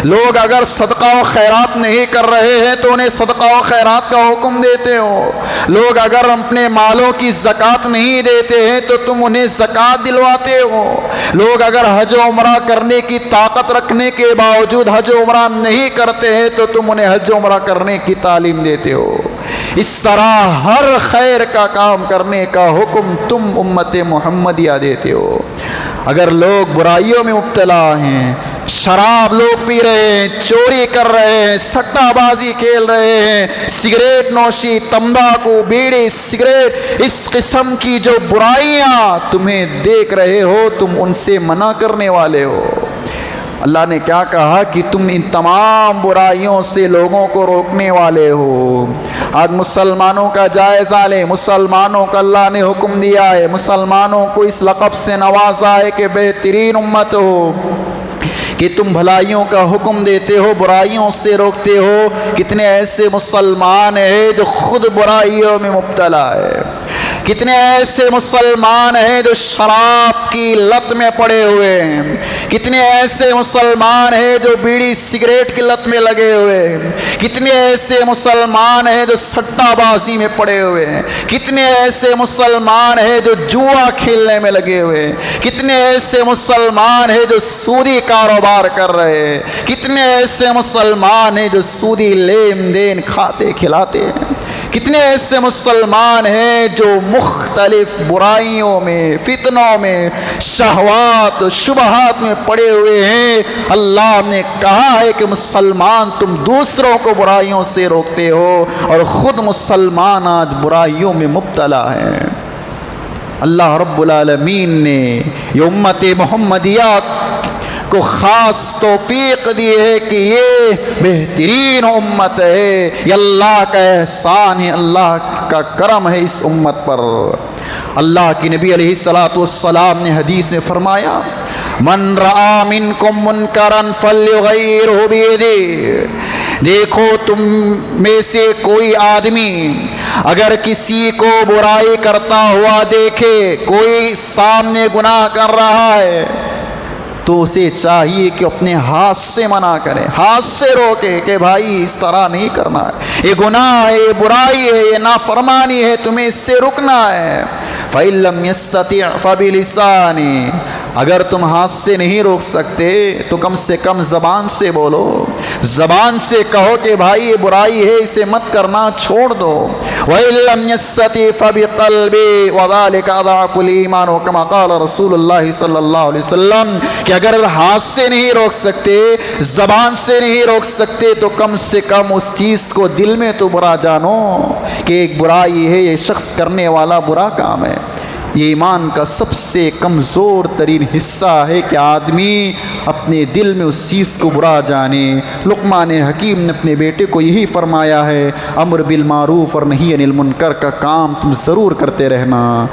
لوگ اگر صدقہ و خیرات نہیں کر رہے ہیں تو انہیں صدقہ و خیرات کا حکم دیتے ہو، لوگ اگر اپنے مالوں کی زکوٰۃ نہیں دیتے ہیں تو تم انہیں زکوٰۃ دلواتے ہو، لوگ اگر حج و عمرہ کرنے کی طاقت رکھنے کے باوجود حج و عمرہ نہیں کرتے ہیں تو تم انہیں حج و عمرہ کرنے کی تعلیم دیتے ہو۔ اس طرح ہر خیر کا کام کرنے کا حکم تم امت محمدیہ دیتے ہو۔ اگر لوگ برائیوں میں مبتلا ہیں، شراب لوگ پی رہے ہیں، چوری کر رہے ہیں، سٹہ بازی کھیل رہے ہیں، سگریٹ نوشی، تمباکو، بیڑی، سگریٹ، اس قسم کی جو برائیاں تمہیں دیکھ رہے ہو، تم ان سے منع کرنے والے ہو۔ اللہ نے کیا کہا کہ تم ان تمام برائیوں سے لوگوں کو روکنے والے ہو۔ آج مسلمانوں کا جائزہ لیں، مسلمانوں کا اللہ نے حکم دیا ہے، مسلمانوں کو اس لقب سے نوازا ہے کہ بہترین امت ہو، کہ تم بھلائیوں کا حکم دیتے ہو، برائیوں سے روکتے ہو۔ کتنے ایسے مسلمان ہیں جو خود برائیوں میں مبتلا ہے، کتنے ایسے مسلمان ہیں جو شراب کی لت میں پڑے ہوئے ہیں، کتنے ایسے مسلمان ہیں جو بیڑی سگریٹ کی لت میں لگے ہوئے ہیں، کتنے ایسے مسلمان ہیں جو سٹہ بازی میں پڑے ہوئے ہیں، کتنے ایسے مسلمان ہیں جو جوا کھیلنے میں لگے ہوئے ہیں، کتنے ایسے مسلمان ہیں جو سودی کاروبار کر رہے ہیں، کتنے ایسے مسلمان ہیں جو سودی لین دین کھاتے کھلاتے ہیں۔ کتنے ایسے مسلمان ہیں جو مختلف برائیوں میں، فتنوں میں، شہوات و شبہات میں پڑے ہوئے ہیں۔ اللہ نے کہا ہے کہ مسلمان تم دوسروں کو برائیوں سے روکتے ہو اور خود مسلمان آج برائیوں میں مبتلا ہیں۔ اللہ رب العالمین نے یہ امت محمدیہ کو خاص توفیق دی ہے کہ یہ بہترین امت ہے، یہ اللہ کا احسان ہے، اللہ کا کرم ہے اس امت پر۔ اللہ کی نبی علیہ الصلوۃ والسلام نے حدیث میں فرمایا، من رآ منکم منکرا فلیغیرہ بیدہ، دیکھو تم میں سے کوئی آدمی اگر کسی کو برائی کرتا ہوا دیکھے، کوئی سامنے گناہ کر رہا ہے تو اسے چاہیے کہ اپنے ہاتھ سے منع کرے، ہاتھ سے روکے کہ بھائی اس طرح نہیں کرنا ہے، یہ گناہ ہے، یہ برائی ہے، یہ نافرمانی ہے، تمہیں اس سے رکنا ہے۔ فَإِن لَّمْ يَسْتَطِعْ فَبِلِسَانِهِ، اگر تم ہاتھ سے نہیں روک سکتے تو کم سے کم زبان سے بولو، زبان سے کہو کہ بھائی یہ برائی ہے، اسے مت کرنا، چھوڑ دو۔ وَإِن لَّمْ يَسْتَطِعْ فَبِقَلْبِهِ وَذَلِكَ أَضْعَفُ الْإِيمَانِ وَكَمَا قَالَ رسول اللہ صلی اللہ علیہ وسلم کہ اگر ہاتھ سے نہیں روک سکتے، زبان سے نہیں روک سکتے تو کم سے کم اس چیز کو دل میں تو برا جانو کہ ایک برائی ہے، یہ شخص کرنے والا برا کام ہے۔ یہ ایمان کا سب سے کمزور ترین حصہ ہے کہ آدمی اپنے دل میں اس چیز کو برا جانے۔ لقمان حکیم نے اپنے بیٹے کو یہی فرمایا ہے، امر بالمعروف اور نہی عن المنکر کا کام تم ضرور کرتے رہنا۔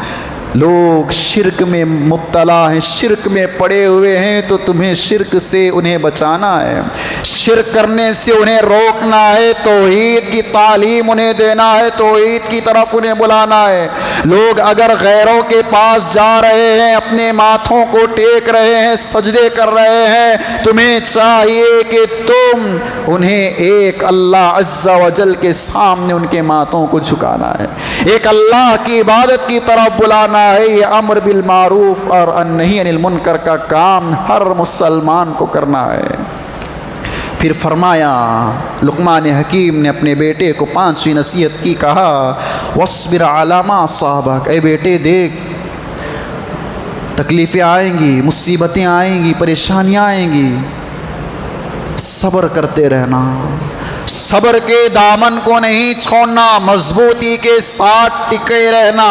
لوگ شرک میں مبتلا ہیں، شرک میں پڑے ہوئے ہیں، تو تمہیں شرک سے انہیں بچانا ہے، شرک کرنے سے انہیں روکنا ہے، توحید کی تعلیم انہیں دینا ہے، توحید کی طرف انہیں بلانا ہے۔ لوگ اگر غیروں کے پاس جا رہے ہیں، اپنے ماتھوں کو ٹیک رہے ہیں، سجدے کر رہے ہیں، تمہیں چاہیے کہ تم انہیں ایک اللہ عز و جل کے سامنے ان کے ماتھوں کو جھکانا ہے، ایک اللہ کی عبادت کی طرف بلانا ہے۔ یہ امر بالمعروف اور نہی عن المنکر کا کام ہر مسلمان کو کرنا ہے۔ پھر فرمایا، لقمان حکیم نے اپنے بیٹے کو 5ویں نصیحت کی، کہا وَاصْبِرْ عَلَىٰ مَا أَصَابَكَ، اے بیٹے دیکھ تکلیفیں آئیں گی، مصیبتیں آئیں گی، پریشانیاں آئیں گی، صبر کرتے رہنا، صبر کے دامن کو نہیں چھوڑنا، مضبوطی کے ساتھ ٹکے رہنا۔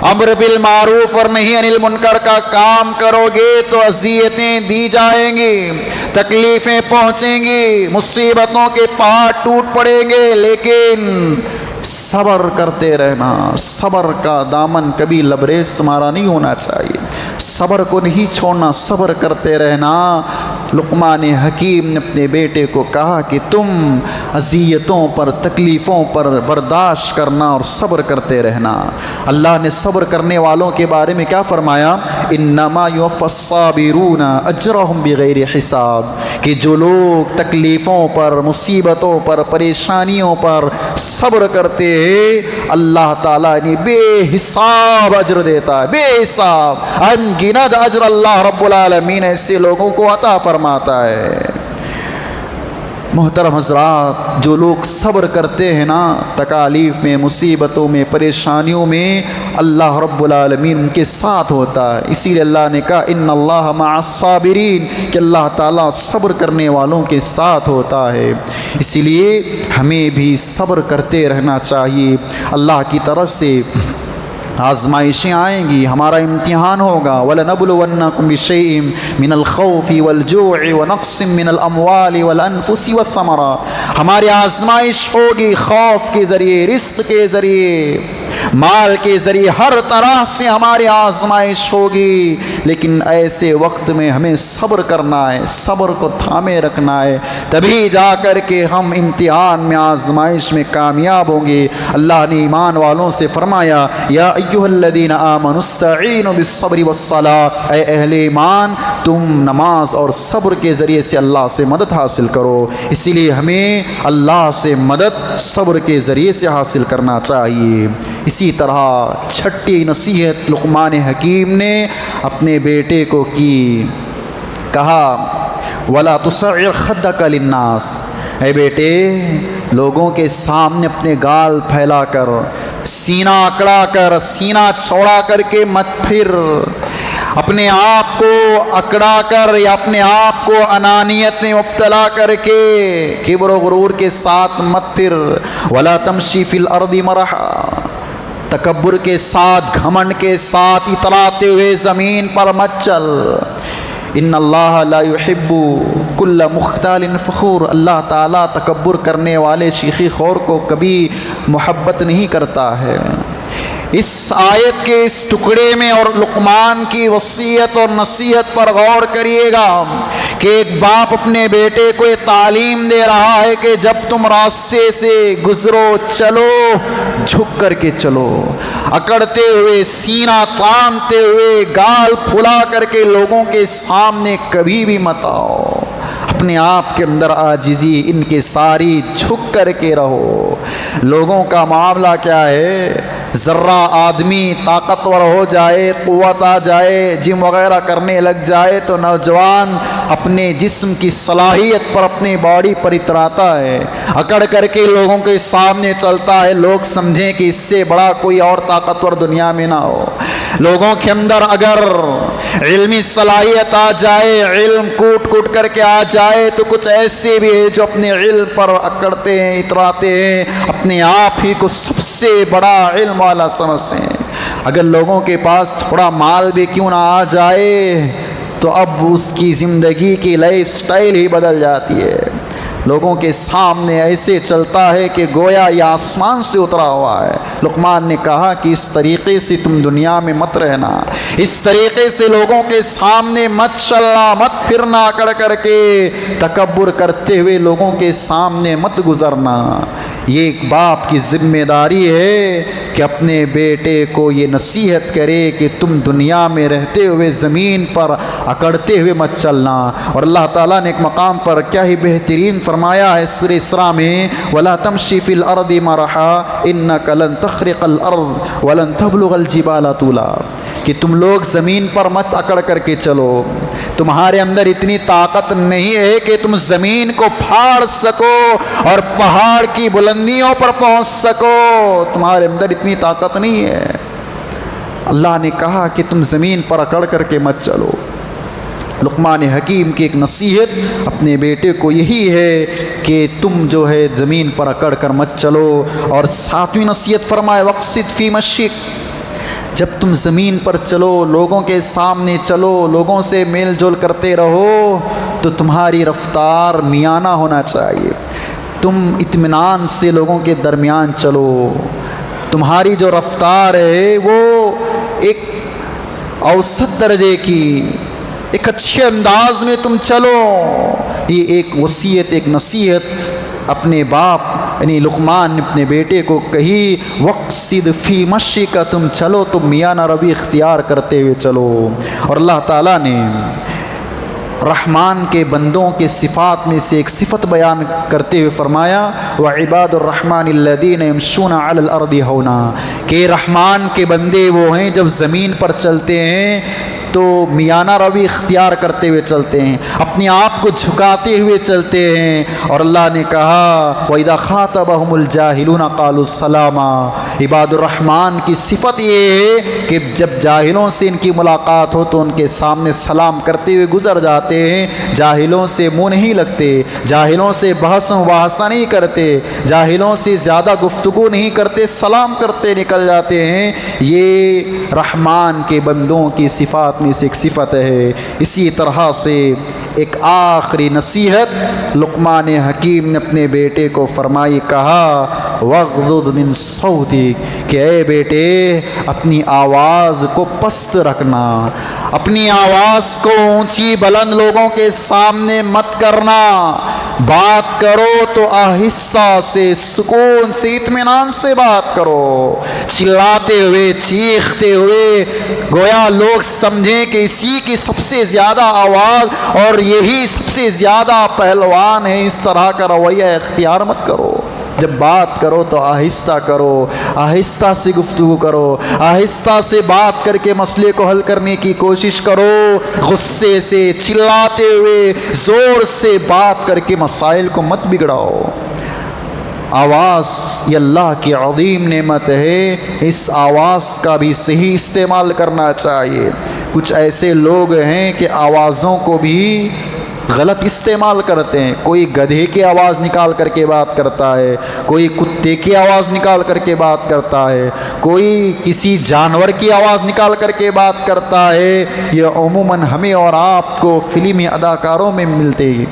امر بالمعروف اور نہی عن المنکر کا کام کرو گے تو اذیتیں دی جائیں گی، تکلیفیں پہنچیں گی، مصیبتوں کے پہاڑ ٹوٹ پڑیں گے، لیکن صبر کرتے رہنا۔ صبر کا دامن کبھی لبریز تمہارا نہیں ہونا چاہیے، صبر کو نہیں چھوڑنا، صبر کرتے رہنا۔ لقمان حکیم نے اپنے بیٹے کو کہا کہ تم اذیتوں پر، تکلیفوں پر برداشت کرنا اور صبر کرتے رہنا۔ اللہ نے صبر کرنے والوں کے بارے میں کیا فرمایا؟ انما یوفی الصابرون اجرهم بغیر حساب، کہ جو لوگ تکلیفوں پر، مصیبتوں پر، پریشانیوں پر صبر کرتے ہیں، اللہ تعالیٰ نے بے حساب اجر دیتا ہے، بے حساب ان گنت اجر اللہ رب العالمین ایسے لوگوں کو عطا فرماتا ہے۔ محترم حضرات، جو لوگ صبر کرتے ہیں نا، تکالیف میں، مصیبتوں میں، پریشانیوں میں، اللہ رب العالمین ان کے ساتھ ہوتا ہے۔ اسی لیے اللہ نے کہا ان اللہ مع الصابرین، کہ اللہ تعالیٰ صبر کرنے والوں کے ساتھ ہوتا ہے۔ اسی لیے ہمیں بھی صبر کرتے رہنا چاہیے۔ اللہ کی طرف سے آزمائشیں آئیں گی، ہمارا امتحان ہوگا۔ وَلَنَبْلُوَنَّكُمْ بِشَيْءٍ مِّنَ الْخَوْفِ وَالْجُوعِ وَنَقْصٍ مِّنَ الْأَمْوَالِ وَالْأَنفُسِ وَالثَّمَرَاتِ، ہماری آزمائش ہوگی خوف کے ذریعے، رزق کے ذریعے، مال کے ذریعے، ہر طرح سے ہماری آزمائش ہوگی، لیکن ایسے وقت میں ہمیں صبر کرنا ہے، صبر کو تھامے رکھنا ہے، تبھی جا کر کے ہم امتحان میں، آزمائش میں کامیاب ہوں گے۔ اللہ نے ایمان والوں سے فرمایا یا ایھا الذین آمنوا استعینوا بالصبر والصلاۃ، اے اہل ایمان تم نماز اور صبر کے ذریعے سے اللہ سے مدد حاصل کرو۔ اسی لیے ہمیں اللہ سے مدد صبر کے ذریعے سے حاصل کرنا چاہیے۔ اسی طرح 6ٹھی نصیحت لقمان حکیم نے اپنے بیٹے کو کی، کہا وَلَا تُصَعِّرْ خَدَّكَ لِلنَّاسِ، اے بیٹے لوگوں کے سامنے اپنے گال پھیلا کر، سینہ اکڑا کر، سینہ چھوڑا کر کے مت پھر، اپنے آپ کو اکڑا کر یا اپنے آپ کو انانیت میں مبتلا کر کے کبر و غرور کے ساتھ مت پھر۔ ولا تمشی فی الارض مرحا، تکبر کے ساتھ، گھمنڈ کے ساتھ اتراتے ہوئے زمین پر مت چل۔ ان اللہ لا يحب کل مختال فخور، اللہ تعالیٰ تکبر کرنے والے شیخی خور کو کبھی محبت نہیں کرتا ہے۔ اس آیت کے اس ٹکڑے میں اور لقمان کی وصیت اور نصیحت پر غور کریے گا کہ ایک باپ اپنے بیٹے کو یہ تعلیم دے رہا ہے کہ جب تم راستے سے گزرو چلو جھک کر کے چلو، اکڑتے ہوئے، سینہ تانتے ہوئے، گال پھلا کر کے لوگوں کے سامنے کبھی بھی مت آؤ، اپنے آپ کے اندر عاجزی ان کے ساری جھک کر کے رہو۔ لوگوں کا معاملہ کیا ہے؟ ذرہ آدمی طاقتور ہو جائے، قوت آ جائے، جم وغیرہ کرنے لگ جائے تو نوجوان اپنے جسم کی صلاحیت پر، اپنی باڈی پر اتراتا ہے، اکڑ کر کے لوگوں کے سامنے چلتا ہے، لوگ سمجھیں کہ اس سے بڑا کوئی اور طاقتور دنیا میں نہ ہو۔ لوگوں کے اندر اگر علمی صلاحیت آ جائے، علم کوٹ کوٹ کر کے آ جائے تو کچھ ایسے بھی ہیں جو اپنے علم پر اکڑتے ہیں، اتراتے ہیں، اپنے آپ ہی کو سب سے بڑا علم والا سمجھتے ہیں۔ اگر لوگوں کے پاس تھوڑا مال بھی کیوں نہ آ جائے تو اب اس کی زندگی کی لائف سٹائل ہی بدل جاتی ہے، لوگوں کے سامنے ایسے چلتا ہے کہ گویا یہ آسمان سے اترا ہوا ہے۔ لقمان نے کہا کہ اس طریقے سے تم دنیا میں مت رہنا، اس طریقے سے لوگوں کے سامنے مت چلنا، مت پھرنا، اکڑ کر کے تکبر کرتے ہوئے لوگوں کے سامنے مت گزرنا۔ یہ ایک باپ کی ذمہ داری ہے کہ اپنے بیٹے کو یہ نصیحت کرے کہ تم دنیا میں رہتے ہوئے زمین پر اکڑتے ہوئے مت چلنا۔ اور اللہ تعالیٰ نے ایک مقام پر کیا ہی بہترین فرمایا ہے سورہ اسراء میں، وَلَا تَمْشِ فِي الْأَرْضِ مَرَحًا إِنَّكَ لَن تَخْرِقَ الْأَرْضَ وَلَن تَبْلُغَ الْجِبَالَ طُولًا، کہ تم لوگ زمین پر مت اکڑ کر کے چلو، تمہارے اندر اتنی طاقت نہیں ہے کہ تم زمین کو پھاڑ سکو اور پہاڑ کی بلندیوں پر پہنچ سکو، تمہارے اندر اتنی طاقت نہیں ہے۔ اللہ نے کہا کہ تم زمین پر اکڑ کر کے مت چلو۔ لقمان حکیم کی ایک نصیحت اپنے بیٹے کو یہی ہے کہ تم جو ہے زمین پر اکڑ کر مت چلو۔ اور ساتویں نصیحت فرمائے وقصد فی مشیک، جب تم زمین پر چلو، لوگوں کے سامنے چلو، لوگوں سے میل جول کرتے رہو تو تمہاری رفتار میانہ ہونا چاہیے، تم اطمینان سے لوگوں کے درمیان چلو، تمہاری جو رفتار ہے وہ ایک اوسط درجے کی، ایک اچھے انداز میں تم چلو۔ یہ ایک وصیت، ایک نصیحت اپنے باپ یعنی لقمان نے اپنے بیٹے کو کہی، وقصد فی مشیک، تم چلو تو میانہ روی اختیار کرتے ہوئے چلو۔ اور اللہ تعالیٰ نے رحمان کے بندوں کے صفات میں سے ایک صفت بیان کرتے ہوئے فرمایا، وَعِبَادُ الرَّحْمَنِ الَّذِينَ يَمْشُونَ عَلَى الْأَرْضِ هَوْنًا، کہ رحمان کے بندے وہ ہیں جب زمین پر چلتے ہیں تو میانہ روی اختیار کرتے ہوئے چلتے ہیں، اپنے آپ کو جھکاتے ہوئے چلتے ہیں۔ اور اللہ نے کہا وَإِذَا خَاطَبَهُمُ الْجَاهِلُونَ قَالُوا السَّلَامَ، عباد الرحمن کی صفت یہ ہے کہ جب جاہلوں سے ان کی ملاقات ہو تو ان کے سامنے سلام کرتے ہوئے گزر جاتے ہیں، جاہلوں سے منہ نہیں لگتے، جاہلوں سے بحث و مباحثہ نہیں کرتے، جاہلوں سے زیادہ گفتگو نہیں کرتے، سلام کرتے نکل جاتے ہیں۔ یہ رحمان کے بندوں کی صفات میں سے ایک صفت ہے۔ اسی طرح سے ایک آخری نصیحت لقمان حکیم نے اپنے بیٹے کو فرمائی، کہا وَغْضُضْ مِن صَوْتِكَ، کہ اے بیٹے اپنی آواز کو پست رکھنا، اپنی آواز کو اونچی بلند لوگوں کے سامنے مت کرنا، بات کرو تو آہستہ سے، سکون سے، اطمینان سے بات کرو، چلاتے ہوئے، چیختے ہوئے گویا لوگ سمجھیں کہ اسی کی سب سے زیادہ آواز اور یہی سب سے زیادہ پہلوان ہے، اس طرح کا رویہ اختیار مت کرو۔ جب بات کرو تو آہستہ کرو، آہستہ سے گفتگو کرو، آہستہ سے بات کر کے مسئلے کو حل کرنے کی کوشش کرو، غصے سے چلاتے ہوئے زور سے بات کر کے مسائل کو مت بگڑاؤ۔ آواز یہ اللہ کی عظیم نعمت ہے، اس آواز کا بھی صحیح استعمال کرنا چاہیے۔ کچھ ایسے لوگ ہیں کہ آوازوں کو بھی غلط استعمال کرتے ہیں، کوئی گدھے کی آواز نکال کر کے بات کرتا ہے، کوئی کتے کی آواز نکال کر کے بات کرتا ہے، کوئی کسی جانور کی آواز نکال کر کے بات کرتا ہے۔ یہ عموماً ہمیں اور آپ کو فلمی اداکاروں میں ملتے ہیں۔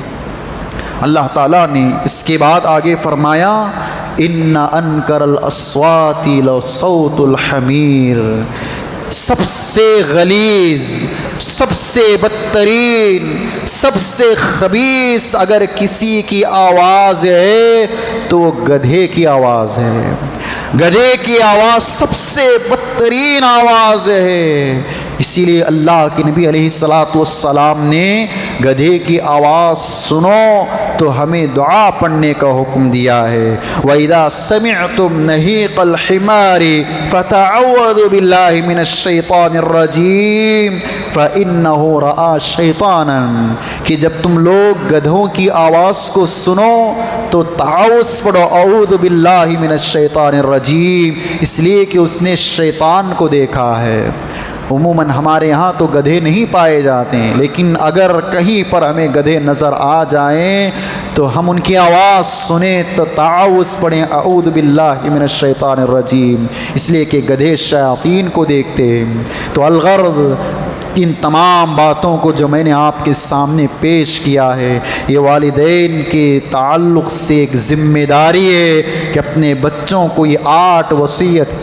اللہ تعالیٰ نے اس کے بعد آگے فرمایا ان انکر الاصوات لصوت الحمیر، سب سے غلیظ، سب سے بدترین، سب سے خبیث اگر کسی کی آواز ہے تو وہ گدھے کی آواز ہے۔ گدھے کی آواز سب سے بدترین آواز ہے۔ اسی لیے اللہ کے نبی علیہ الصلاۃ والسلام نے گدھے کی آواز سنو تو ہمیں دعا پڑھنے کا حکم دیا ہے۔ وَإِذَا سَمِعْتُمْ نَهِيقَ الْحِمَارِ فَتَعَوَّذُوا بِاللَّهِ مِنَ الشَّيْطَانِ الرَّجِيمِ فَإِنَّهُ رَآ شَيْطَانًا، کہ جب تم لوگ گدھوں کی آواز کو سنو تو تعوذ پڑھو، اعوذ باللہ من الشیطان الرجیم، اس لیے کہ اس نے شیطان کو دیکھا ہے۔ عموماً ہمارے یہاں تو گدھے نہیں پائے جاتے ہیں، لیکن اگر کہیں پر ہمیں گدھے نظر آ جائیں تو ہم ان کی آواز سنیں تو تعوذ پڑھیں، اعوذ باللہ من الشیطان الرجیم، اس لیے کہ گدھے شیاطین کو دیکھتے ہیں۔ تو الغرض ان تمام باتوں کو جو میں نے آپ کے سامنے پیش کیا ہے، یہ والدین کے تعلق سے ایک ذمہ داری ہے کہ اپنے بچوں کو یہ 8 وصیت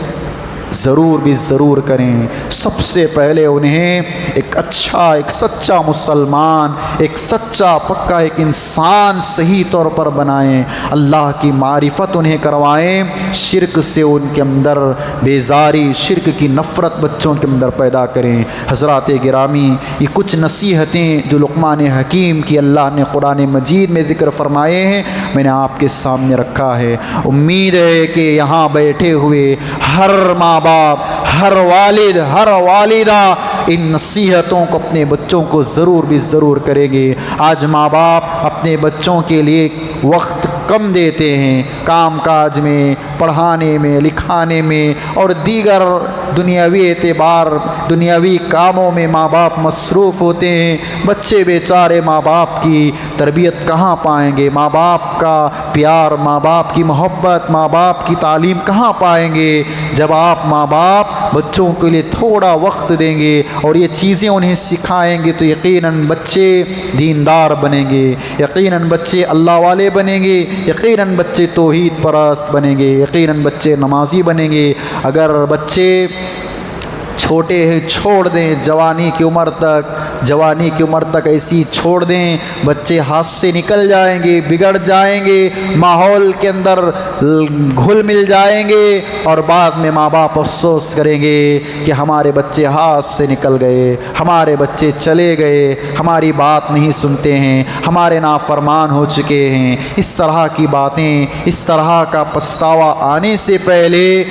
ضرور بھی ضرور کریں۔ سب سے پہلے انہیں ایک اچھا، ایک سچا مسلمان، ایک سچا پکا ایک انسان صحیح طور پر بنائیں، اللہ کی معرفت انہیں کروائیں، شرک سے ان کے اندر بیزاری، شرک کی نفرت بچوں کے اندر پیدا کریں۔ حضرات گرامی، یہ کچھ نصیحتیں جو لقمان حکیم کی اللہ نے قرآن مجید میں ذکر فرمائے ہیں، میں نے آپ کے سامنے رکھا ہے۔ امید ہے کہ یہاں بیٹھے ہوئے ہر ماں باپ، ہر والد، ہر والدہ ان نصیحتوں کو اپنے بچوں کو ضرور بھی ضرور کریں گے۔ آج ماں باپ اپنے بچوں کے لیے وقت کم دیتے ہیں، کام کاج میں، پڑھانے میں، لکھانے میں اور دیگر دنیاوی اعتبار، دنیاوی کاموں میں ماں باپ مصروف ہوتے ہیں۔ بچے بیچارے ماں باپ کی تربیت کہاں پائیں گے، ماں باپ کا پیار، ماں باپ کی محبت، ماں باپ کی تعلیم کہاں پائیں گے جب آپ ماں باپ بچوں کے لیے تھوڑا وقت دیں گے اور یہ چیزیں انہیں سکھائیں گے تو یقیناً بچے دیندار بنیں گے، یقیناً بچے اللہ والے بنیں گے، یقیناً بچے توحید پرست بنیں گے، یقیناً بچے نمازی بنیں گے۔ اگر بچے چھوٹے ہیں چھوڑ دیں، جوانی کی عمر تک ایسی چھوڑ دیں، بچے ہاتھ سے نکل جائیں گے، بگڑ جائیں گے، ماحول کے اندر گھل مل جائیں گے اور بعد میں ماں باپ افسوس کریں گے کہ ہمارے بچے ہاتھ سے نکل گئے، ہمارے بچے چلے گئے، ہماری بات نہیں سنتے ہیں، ہمارے نافرمان ہو چکے ہیں۔ اس طرح کی باتیں، اس طرح کا پچھتاوا آنے سے پہلے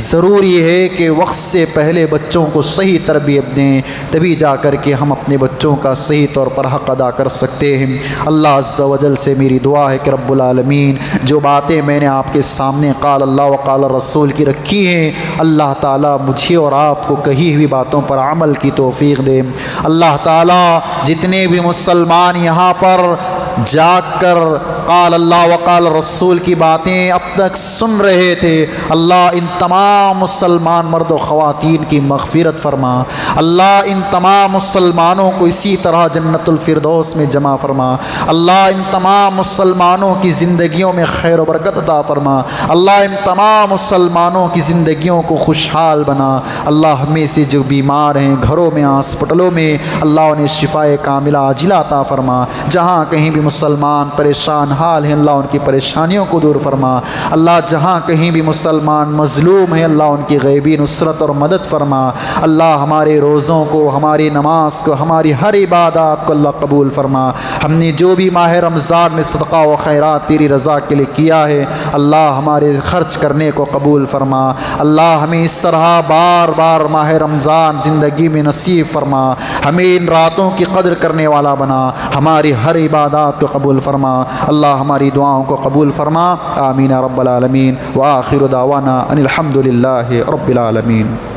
ضروری ہے کہ وقت سے پہلے بچوں کو صحیح تربیت دیں، تبھی جا کر کے ہم اپنے بچوں کا صحیح طور پر حق ادا کر سکتے ہیں۔ اللہ عز و جل سے میری دعا ہے کہ رب العالمین جو باتیں میں نے آپ کے سامنے قال اللہ و قال رسول کی رکھی ہیں، اللہ تعالیٰ مجھے اور آپ کو کہی ہوئی باتوں پر عمل کی توفیق دے۔ اللہ تعالیٰ جتنے بھی مسلمان یہاں پر جاگ کر قال اللہ و قال رسول کی باتیں اب تک سن رہے تھے، اللہ ان تمام مسلمان مرد و خواتین کی مغفرت فرما، اللہ ان تمام مسلمانوں کو اسی طرح جنت الفردوس میں جمع فرما، اللہ ان تمام مسلمانوں کی زندگیوں میں خیر و برکت عطا فرما، اللہ ان تمام مسلمانوں کی زندگیوں کو خوشحال بنا، اللہ ہمیں سے جو بیمار ہیں گھروں میں، ہاسپٹلوں میں، اللہ انہیں شفائے کاملہ عاجلہ عطا فرما، جہاں کہیں بھی مسلمان پریشان حال ہیں اللہ ان کی پریشانیوں کو دور فرما۔ اللہ جہاں کہیں بھی مسلمان مظلوم ہیں اللہ ان کی غیبی نصرت اور مدد فرما۔ اللہ ہمارے روزوں کو، ہماری نماز کو، ہماری ہر عبادات کو اللہ قبول فرما۔ ہم نے جو بھی ماہ رمضان میں صدقہ و خیرات تیری رضا کے لیے کیا ہے اللہ ہمارے خرچ کرنے کو قبول فرما۔ اللہ ہمیں اس طرح بار بار ماہ رمضان زندگی میں نصیب فرما، ہمیں ان راتوں کی قدر کرنے والا بنا، ہماری ہر عبادات کو قبول فرما۔ اللہ ہماری دعاؤں کو قبول فرما، آمین رب العالمین، وآخر دعوانا ان الحمد للہ رب العالمین۔